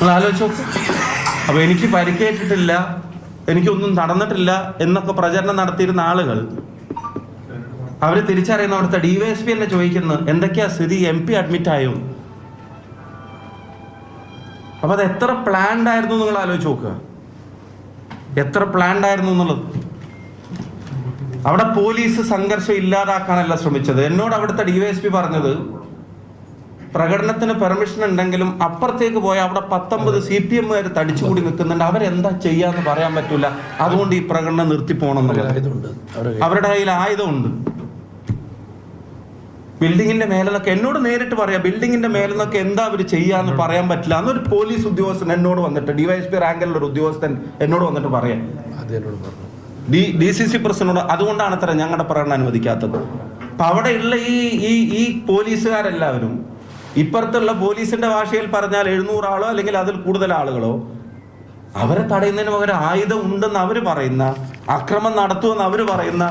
നിങ്ങൾ ആലോചിച്ച് നോക്കും. അപ്പോൾ എനിക്ക് പരിക്കേറ്റിട്ടില്ല, എനിക്കൊന്നും നടന്നിട്ടില്ല എന്നൊക്കെ പ്രചരണം നടത്തിയിരുന്ന ആളുകൾ അവർ തിരിച്ചറിയുന്ന അവിടുത്തെ DYSP എന്നെ ചോദിക്കുന്നു എന്തൊക്കെയാ സ്ഥിതി, MP അഡ്മിറ്റ് ആയോ? അപ്പൊ അത് എത്ര പ്ലാൻഡ് ആയിരുന്നു നിങ്ങൾ ആലോചിച്ച് നോക്കുക, എത്ര പ്ലാൻഡ് ആയിരുന്നു എന്നുള്ളത്. അവിടെ പോലീസ് സംഘർഷം ഇല്ലാതാക്കാനല്ല ശ്രമിച്ചത്. എന്നോട് അവിടുത്തെ DYSP പറഞ്ഞത് പ്രകടനത്തിന് പെർമിഷൻ ഉണ്ടെങ്കിലും അപ്പുറത്തേക്ക് പോയ അവിടെ 19 CPM-കാർ തടിച്ചുകൂടി നിൽക്കുന്നുണ്ട്, അവരെന്താ ചെയ്യാന്ന് പറയാൻ പറ്റൂല, അതുകൊണ്ട് ഈ പ്രകടനം നിർത്തി പോകണം എന്നുള്ളത്. അവരുടെ കയ്യിൽ ആയുധമുണ്ട്. ബിൽഡിങ്ങിന്റെ മേലെന്നൊക്കെ എന്നോട് നേരിട്ട് പറയാം, ബിൽഡിങ്ങിന്റെ മേലെന്നൊക്കെ എന്താ അവർ ചെയ്യാന്ന് പറയാൻ പറ്റില്ല. അന്നൊരു പോലീസ് ഉദ്യോഗസ്ഥൻ എന്നോട് വന്നിട്ട്, DYSP റാങ്കിലുള്ള ഒരു ഉദ്യോഗസ്ഥൻ എന്നോട് വന്നിട്ട് പറയാം, DCC പ്രസിഡന്റിനോട്, അതുകൊണ്ടാണ് അത്ര ഞങ്ങളുടെ പ്രകടനം അനുവദിക്കാത്തത്. അപ്പൊ അവിടെ ഉള്ള ഈ പോലീസുകാരെല്ലാവരും ഇപ്പുറത്തുള്ള പോലീസിന്റെ ഭാഷയിൽ പറഞ്ഞാൽ 700 ആളോ അല്ലെങ്കിൽ അതിൽ കൂടുതൽ ആളുകളോ അവരെ തടയുന്നതിന് പകരം ആയുധം ഉണ്ടെന്ന് അവർ പറയുന്ന, അക്രമം നടത്തുമെന്ന് അവർ പറയുന്ന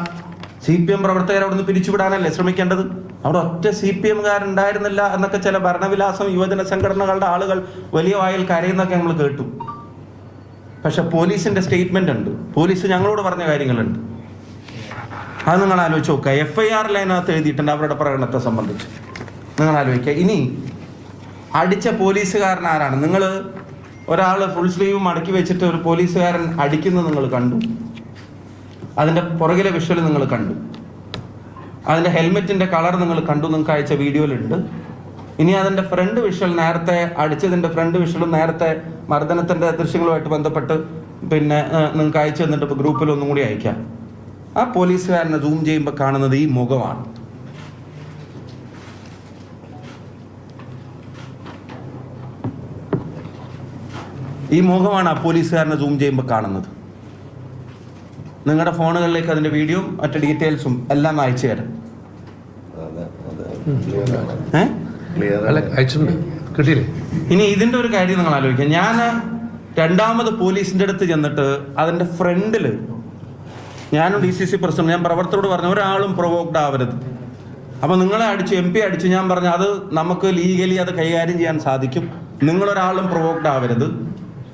CPM പ്രവർത്തകരെ അവിടെ നിന്ന് പിരിച്ചുവിടാനല്ലേ ശ്രമിക്കേണ്ടത്? അവിടെ ഒറ്റ CPM-കാരുണ്ടായിരുന്നില്ല എന്നൊക്കെ ചില ഭരണവിലാസം യുവജന സംഘടനകളുടെ ആളുകൾ വലിയ വായിൽ കരയുന്നൊക്കെ നമ്മൾ കേട്ടു. പക്ഷെ പോലീസിന്റെ സ്റ്റേറ്റ്മെന്റ് ഉണ്ട്, പോലീസ് ഞങ്ങളോട് പറഞ്ഞ കാര്യങ്ങളുണ്ട്. അത് നിങ്ങൾ ആലോചിച്ച് നോക്കുക. FIR-ൽ അതിനകത്ത് എഴുതിയിട്ടുണ്ട് അവരുടെ പ്രകടനത്തെ സംബന്ധിച്ച്. നിങ്ങൾ ആലോചിക്കുക. ഇനി അടിച്ച പോലീസുകാരൻ ആരാണ്? നിങ്ങൾ ഒരാൾ ഫുൾ സ്ലീവ് മടക്കി വെച്ചിട്ട് ഒരു പോലീസുകാരൻ അടിക്കുന്നത് നിങ്ങൾ കണ്ടു, അതിൻ്റെ പുറകിലെ വിഷ്വൽ നിങ്ങൾ കണ്ടു, അതിൻ്റെ ഹെൽമെറ്റിൻ്റെ കളർ നിങ്ങൾ കണ്ടു, നിങ്ങൾക്ക് അയച്ച വീഡിയോയിലുണ്ട്. ഇനി അതിൻ്റെ ഫ്രണ്ട് വിഷ്വൽ, നേരത്തെ അടിച്ചതിൻ്റെ ഫ്രണ്ട് വിഷ്വലും നേരത്തെ മർദ്ദനത്തിൻ്റെ ദൃശ്യങ്ങളുമായിട്ട് ബന്ധപ്പെട്ട് പിന്നെ നിങ്ങൾക്ക് അയച്ചു തന്നിട്ട് ഇപ്പോൾ ഗ്രൂപ്പിൽ ഒന്നും കൂടി അയക്കാം. ആ പോലീസുകാരനെ സൂം ചെയ്യുമ്പോൾ കാണുന്നത് ഈ മുഖമാണ്. ഈ മുഖമാണ് ആ പോലീസുകാരനെ സൂം ചെയ്യുമ്പോൾ കാണുന്നത്. നിങ്ങളുടെ ഫോണുകളിലേക്ക് അതിന്റെ വീഡിയോ മറ്റു ഡീറ്റെയിൽസും എല്ലാം അയച്ചു തരാം. ഇനി ഇതിന്റെ ഒരു കാര്യം നിങ്ങൾ ആലോചിക്കുക. ഞാൻ രണ്ടാമത് പോലീസിന്റെ അടുത്ത് ചെന്നിട്ട് അതിന്റെ ഫ്രണ്ടിൽ ഞാനും DCC പ്രസിഡന്റ്, ഞാൻ പ്രവർത്തകരോട് പറഞ്ഞു ഒരാളും പ്രൊവോക്ഡ് ആവരുത്. അപ്പൊ നിങ്ങളെ അടിച്ചു, MP അടിച്ചു, ഞാൻ പറഞ്ഞു അത് നമുക്ക് ലീഗലി അത് കൈകാര്യം ചെയ്യാൻ സാധിക്കും, നിങ്ങളൊരാളും പ്രൊവോക്ഡ് ആവരുത്.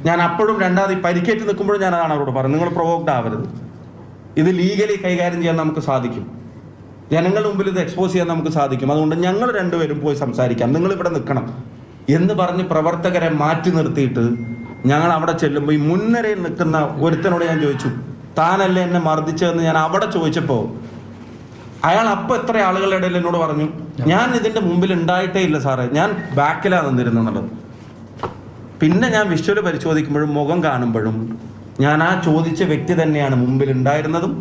ഞാൻ അപ്പോഴും രണ്ടാമത് പരിക്കേറ്റ് നിൽക്കുമ്പോഴും ഞാൻ അതാണ് അവരോട് പറഞ്ഞു, നിങ്ങൾ പ്രൊവോക്ഡ് ആവരുത്, ഇത് ലീഗലി കൈകാര്യം ചെയ്യാൻ നമുക്ക് സാധിക്കും, ജനങ്ങളുടെ മുമ്പിൽ ഇത് എക്സ്പോസ് ചെയ്യാൻ നമുക്ക് സാധിക്കും, അതുകൊണ്ട് ഞങ്ങൾ രണ്ടുപേരും പോയി സംസാരിക്കാം, നിങ്ങൾ ഇവിടെ നിൽക്കണം എന്ന് പറഞ്ഞ് പ്രവർത്തകരെ മാറ്റി നിർത്തിയിട്ട് ഞങ്ങൾ അവിടെ ചെല്ലുമ്പോൾ ഈ മുൻനിരയിൽ നിൽക്കുന്ന ഒരുത്തനോട് ഞാൻ ചോദിച്ചു, താനല്ലേ എന്നെ മർദ്ദിച്ചതെന്ന് ഞാൻ അവിടെ ചോദിച്ചപ്പോൾ അയാൾ അപ്പം എത്ര ആളുകളുടെ ഇടയിൽ എന്നോട് പറഞ്ഞു, ഞാൻ ഇതിന്റെ മുമ്പിൽ ഉണ്ടായിട്ടേ ഇല്ല സാറേ, ഞാൻ ബാക്കിലാണ് നിന്നിരുന്നുള്ളത്. പിന്നെ ഞാൻ വിഷ്വൽ പരിശോധിക്കുമ്പോഴും മുഖം കാണുമ്പോഴും ഞാൻ ആ ചോദിച്ച വ്യക്തി തന്നെയാണ് മുമ്പിൽ ഉണ്ടായിരുന്നതും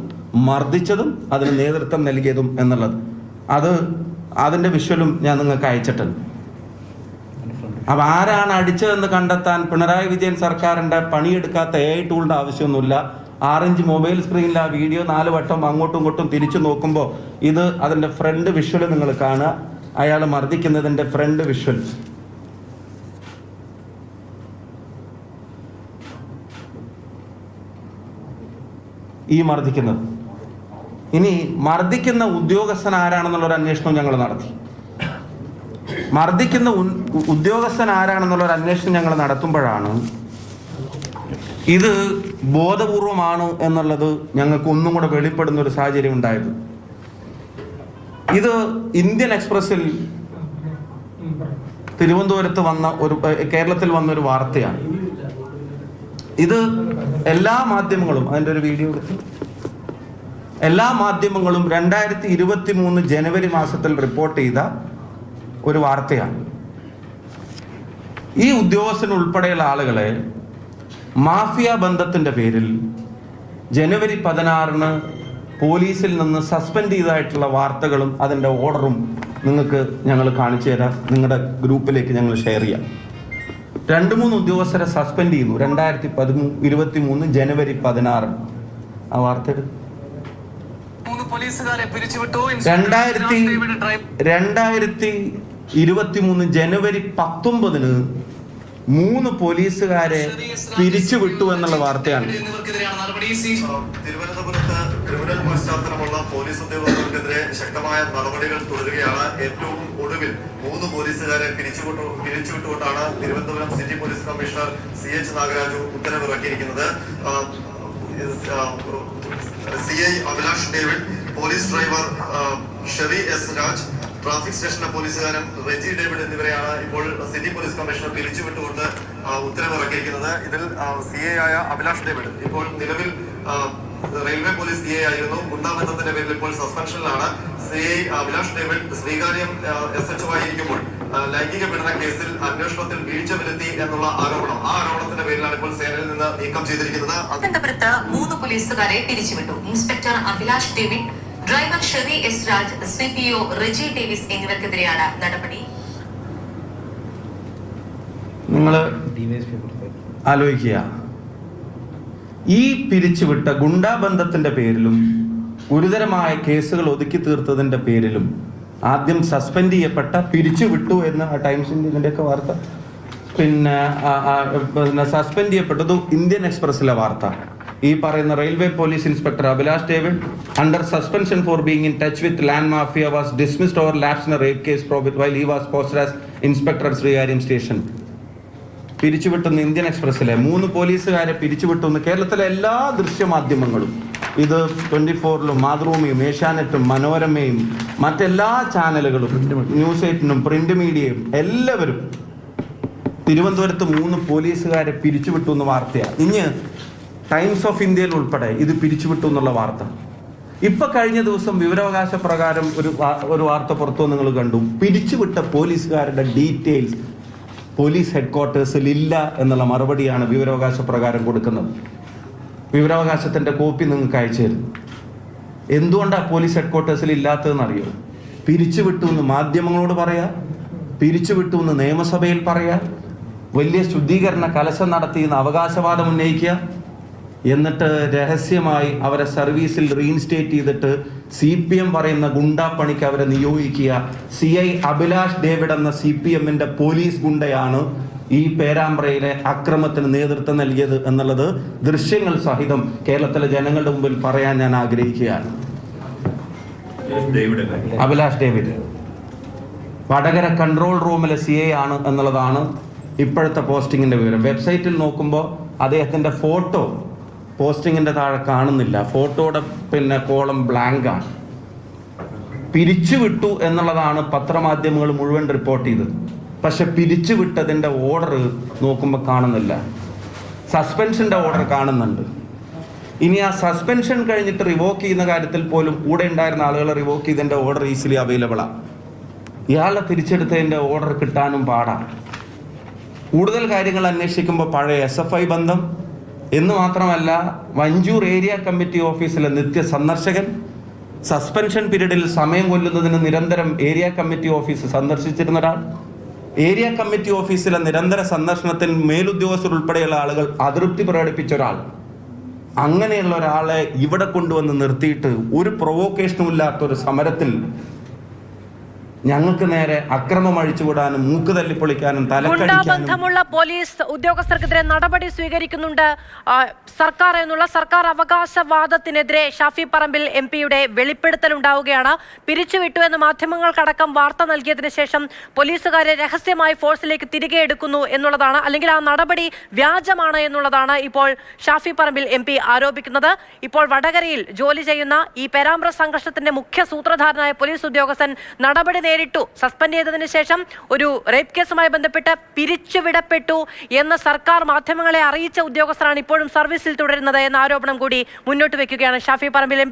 മർദ്ദിച്ചതും അതിന് നേതൃത്വം നൽകിയതും എന്നുള്ളത്. അതിന്റെ വിഷ്വലും ഞാൻ നിങ്ങൾക്ക് അയച്ചിട്ടുണ്ട്. അപ്പൊ ആരാണ് അടിച്ചതെന്ന് കണ്ടെത്താൻ പിണറായി വിജയൻ സർക്കാരിന്റെ പണിയെടുക്കാത്ത AI ടൂളിന്റെ ആവശ്യമൊന്നുമില്ല. 6 ഇഞ്ച് മൊബൈൽ സ്ക്രീനിൽ ആ വീഡിയോ 4 വട്ടം അങ്ങോട്ടും ഇങ്ങോട്ടും തിരിച്ചു നോക്കുമ്പോൾ ഇത് അതിന്റെ ഫ്രണ്ട് വിഷ്വൽ നിങ്ങൾ കാണുക, അയാൾ മർദ്ദിക്കുന്നതിന്റെ ഫ്രണ്ട് വിഷ്വൽ. ഈ മർദ്ദിക്കുന്നത്, ഇനി മർദ്ദിക്കുന്ന ഉദ്യോഗസ്ഥൻ ആരാണെന്നുള്ളൊരു അന്വേഷണം ഞങ്ങൾ നടത്തി. മർദ്ദിക്കുന്ന ഉദ്യോഗസ്ഥൻ ആരാണെന്നുള്ളൊരു അന്വേഷണം ഞങ്ങൾ നടത്തുമ്പോഴാണ് ഇത് ബോധപൂർവമാണ് എന്നുള്ളത് ഞങ്ങൾക്ക് ഒന്നും കൂടെ വെളിപ്പെടുന്ന ഒരു സാഹചര്യം ഉണ്ടായത്. ഇത് ഇന്ത്യൻ എക്സ്പ്രസിൽ തിരുവനന്തപുരത്ത് വന്ന കേരളത്തിൽ വന്ന ഒരു വാർത്തയാണ്. ഇത് എല്ലാ മാധ്യമങ്ങളും അതിൻ്റെ ഒരു വീഡിയോ എടുത്ത് എല്ലാ മാധ്യമങ്ങളും 2023 ജനുവരി മാസത്തിൽ റിപ്പോർട്ട് ചെയ്ത ഒരു വാർത്തയാണ്. ഈ ഉദ്യോഗസ്ഥൻ ഉൾപ്പെടെയുള്ള ആളുകളെ മാഫിയ ബന്ധത്തിന്റെ പേരിൽ ജനുവരി 16 പോലീസിൽ നിന്ന് സസ്പെൻഡ് ചെയ്തതായിട്ടുള്ള വാർത്തകളും അതിൻ്റെ ഓർഡറും നിങ്ങൾക്ക് ഞങ്ങൾ കാണിച്ചു തരാം, നിങ്ങളുടെ ഗ്രൂപ്പിലേക്ക് ഞങ്ങൾ ഷെയർ ചെയ്യാം. 2-3 ഉദ്യോഗസ്ഥരെ സസ്പെൻഡ് ചെയ്യുന്നു 2023 ജനുവരി 16. ആ വാർത്ത 2023 ജനുവരി 19 3 പോലീസുകാരെ പിരിച്ചുവിട്ടു എന്നുള്ള വാർത്തയാണ്. തിരുവനന്തപുരത്ത് ക്രിമിനൽ പശ്ചാത്തലമുള്ള പോലീസ് ഉദ്യോഗസ്ഥർക്കെതിരെ ശക്തമായ നടപടികൾ തുടരുകയാണ്. ഏറ്റവും ഒടുവിൽ 3 പോലീസുകാരെ പിരിച്ചുവിട്ടുകൊണ്ടാണ് Thiruvananthapuram city police commissioner CH Nagaraju ഉത്തരവിറക്കിയിരിക്കുന്നത്. CI Abhilash David, police driver Sheri S Raj, traffic സ്റ്റേഷനിലെ പോലീസുകാരൻ റെജി ഡേവിഡ് എന്നിവരെയാണ് ഇപ്പോൾ സിറ്റി പോലീസ് കമ്മീഷണർ പിരിച്ചുവിട്ടുകൊണ്ട് ഉത്തരവിറക്കിയിരിക്കുന്നത്. ഇതിൽ CI ആയ അഭിലാഷ് ഡേവിഡ് ഇപ്പോൾ നിലവിൽ റെയിൽവേ പോലീസ് CI ആയിരുന്നു. ഗുണ്ടാബന്ധത്തിന്റെ പേരിൽ ഇപ്പോൾ സസ്പെൻഷനിലാണ്. CI Abhilash David Sreekaryam SHO ആയിരിക്കുമ്പോൾ ലൈംഗിക പീഡന കേസിൽ അന്വേഷണത്തിൽ വീഴ്ച വരുത്തി എന്നുള്ള ആരോപണം, ആ ആരോപണത്തിന്റെ പേരിലാണ് ഇപ്പോൾ സേനയിൽ നിന്ന് നീക്കം ചെയ്തിരിക്കുന്നത്. തിരുവനന്തപുരത്ത് 3 പോലീസുകാരെ പിരിച്ചുവിട്ടു. Inspector Abhilash David, driver Sheri S Raj, CPO Reji Davis എന്നിവർക്കെതിരെയാണ് നടപടി. നിങ്ങൾ ആലോചിക്കുക, ഈ പിരിച്ചുവിട്ട ഗുണ്ടാബന്ധത്തിന്റെ പേരിലും ഗുരുതരമായ കേസുകൾ ഒതുക്കി തീർത്തതിന്റെ പേരിലും ആദ്യം സസ്പെൻഡ് ചെയ്യപ്പെട്ട, പിരിച്ചുവിട്ടു എന്ന ടൈംസിന്റെ ഇതിന്റെയൊക്കെ വാർത്ത, പിന്നെ സസ്പെൻഡ് ചെയ്യപ്പെട്ടതും ഇന്ത്യൻ എക്സ്പ്രസിലെ വാർത്ത. ഈ പറയുന്ന railway police inspector Abhilash David under suspension for being in touch with land mafia was dismissed over lapse in a rape case probe while he was posted as inspector Sreekaryam station. പിരിച്ചുവിട്ടുന്ന Indian എക്സ്പ്രസിലെ 3 പോലീസുകാരെ പിരിച്ചുവിട്ടുന്ന കേരളത്തിലെ എല്ലാ ദൃശ്യമാധ്യമങ്ങളും, ഇത് 24-ലും മാതൃഭൂമിയും ഏഷ്യാനെറ്റും മനോരമയും മറ്റെല്ലാ ചാനലുകളും ന്യൂസ് 8-നും പ്രിന്റ് മീഡിയയും എല്ലാവരും തിരുവനന്തപുരത്ത് 3 പോലീസുകാരെ പിരിച്ചുവിട്ടു എന്ന വാർത്തയാണ്. ഇനി ടൈംസ് ഓഫ് ഇന്ത്യയിൽ ഉൾപ്പെടെ ഇത് പിരിച്ചുവിട്ടു എന്നുള്ള വാർത്ത. ഇപ്പൊ കഴിഞ്ഞ ദിവസം വിവരാവകാശ പ്രകാരം ഒരു വാർത്ത പുറത്തു നിങ്ങൾ കണ്ടു. പിരിച്ചുവിട്ട പോലീസുകാരുടെ ഡീറ്റെയിൽസ് പോലീസ് ഹെഡ്ക്വാർട്ടേഴ്സിൽ ഇല്ല എന്നുള്ള മറുപടിയാണ് വിവരാവകാശ പ്രകാരം കൊടുക്കുന്നത്. വിവരാവകാശത്തിന്റെ കോപ്പി നിങ്ങൾക്ക് അയച്ചു തരുന്നു. എന്തുകൊണ്ടാണ് പോലീസ് ഹെഡ്ക്വാർട്ടേഴ്സിൽ ഇല്ലാത്തതെന്ന് അറിയോ? പിരിച്ചുവിട്ടു എന്ന് മാധ്യമങ്ങളോട് പറയാ, പിരിച്ചുവിട്ടു എന്ന് നിയമസഭയിൽ പറയാ, വലിയ ശുദ്ധീകരണ കലശം നടത്തിയെന്ന് അവകാശവാദം ഉന്നയിക്കുക, എന്നിട്ട് രഹസ്യമായി അവരെ സർവീസിൽ റീഇൻസ്റ്റേറ്റ് ചെയ്തിട്ട് CPM പറയുന്ന ഗുണ്ടാപ്പണിക്ക് അവരെ നിയോഗിക്കുക. CI അഭിലാഷ് ഡേവിഡ് എന്ന CPM-ന്റെ പോലീസ് ഗുണ്ടയാണ് ഈ പേരാമ്പ്രയിലെ അക്രമത്തിന് നേതൃത്വം നൽകിയത് എന്നുള്ളത് ദൃശ്യങ്ങൾ സഹിതം കേരളത്തിലെ ജനങ്ങളുടെ മുമ്പിൽ പറയാൻ ഞാൻ ആഗ്രഹിക്കുകയാണ്. അഭിലാഷ് ഡേവിഡ് വടകര കൺട്രോൾ റൂമിലെ CI ആണ് എന്നുള്ളതാണ് ഇപ്പോഴത്തെ പോസ്റ്റിങ്ങിന്റെ വിവരം. വെബ്സൈറ്റിൽ നോക്കുമ്പോൾ അദ്ദേഹത്തിന്റെ ഫോട്ടോ പോസ്റ്റിങ്ങിന്റെ താഴെ കാണുന്നില്ല. ഫോട്ടോയുടെ കോളം ബ്ലാങ്ക് ആണ്. പിരിച്ചുവിട്ടു എന്നുള്ളതാണ് പത്രമാധ്യമങ്ങൾ മുഴുവൻ റിപ്പോർട്ട് ചെയ്തത്. പക്ഷെ പിരിച്ചുവിട്ടതിന്റെ ഓർഡർ നോക്കുമ്പോൾ കാണുന്നില്ല. സസ്പെൻഷന്റെ ഓർഡർ കാണുന്നുണ്ട്. ഇനി ആ സസ്പെൻഷൻ കഴിഞ്ഞിട്ട് റിവോക്ക് ചെയ്യുന്ന കാര്യത്തിൽ പോലും കൂടെ ഉണ്ടായിരുന്ന ആളുകളെ റിവോക്ക് ചെയ്തതിന്റെ ഓർഡർ ഈസിലി അവൈലബിളാണ്. ഇയാളെ തിരിച്ചെടുത്തതിന്റെ ഓർഡർ കിട്ടാനും പാടാണ്. കൂടുതൽ കാര്യങ്ങൾ അന്വേഷിക്കുമ്പോൾ പഴയ SFI ബന്ധം എന്ന് മാത്രമല്ല, വഞ്ചൂർ ഏരിയ കമ്മിറ്റി ഓഫീസിലെ നിത്യ സന്ദർശകൻ, സസ്പെൻഷൻ പീരീഡിൽ സമയം കൊല്ലുന്നതിന് നിരന്തരം ഏരിയ കമ്മിറ്റി ഓഫീസ് സന്ദർശിച്ചിരുന്ന ഒരാൾ, ഏരിയ കമ്മിറ്റി ഓഫീസിലെ നിരന്തര സന്ദർശനത്തിൽ മേലുദ്യോഗസ്ഥർ ഉൾപ്പെടെയുള്ള ആളുകൾ അതൃപ്തി പ്രകടിപ്പിച്ച ഒരാൾ, അങ്ങനെയുള്ള ഒരാളെ ഇവിടെ കൊണ്ടുവന്ന് നിർത്തിയിട്ട് ഒരു പ്രൊവോക്കേഷനും ഇല്ലാത്ത ഒരു സമരത്തിൽ ഞങ്ങൾക്ക് നേരെ അക്രമം അഴിച്ചുവിടാനും മൂക്ക് തല്ലിപ്പൊളിക്കാനും ബന്ധമുള്ള പോലീസ് ഉദ്യോഗസ്ഥർക്കെതിരെ നടപടി സ്വീകരിക്കുന്നുണ്ട് സർക്കാർ എന്നുള്ള സർക്കാർ അവകാശവാദത്തിനെതിരെ ഷാഫി പറമ്പിൽ MP-യുടെ വെളിപ്പെടുത്തൽ ഉണ്ടാവുകയാണ്. പിരിച്ചുവിട്ടു എന്ന് മാധ്യമങ്ങൾക്കടക്കം വാർത്ത നൽകിയതിനു ശേഷം പോലീസുകാരെ രഹസ്യമായി ഫോഴ്സിലേക്ക് തിരികെ എടുക്കുന്നു എന്നുള്ളതാണ്, അല്ലെങ്കിൽ ആ നടപടി വ്യാജമാണ് എന്നുള്ളതാണ് ഇപ്പോൾ ഷാഫി പറമ്പിൽ MP ആരോപിക്കുന്നത്. ഇപ്പോൾ വടകരയിൽ ജോലി ചെയ്യുന്ന ഈ പേരാമ്പ്ര സംഘർഷത്തിന്റെ മുഖ്യ സൂത്രധാരനായ പോലീസ് ഉദ്യോഗസ്ഥൻ നടപടി നേരിട്ടു. സസ്പെൻഡ് ചെയ്തതിനു ശേഷം ഒരു റേപ്പ് കേസുമായി ബന്ധപ്പെട്ട് പിരിച്ചുവിടപ്പെട്ടു എന്ന് സർക്കാർ മാധ്യമങ്ങളെ അറിയിച്ച ഉദ്യോഗസ്ഥരാണ് ഇപ്പോഴും സർവീസിൽ തുടരുന്നത് എന്ന ആരോപണം കൂടി മുന്നോട്ട് വെക്കുകയാണ് ഷാഫി പറമ്പിൽ MP.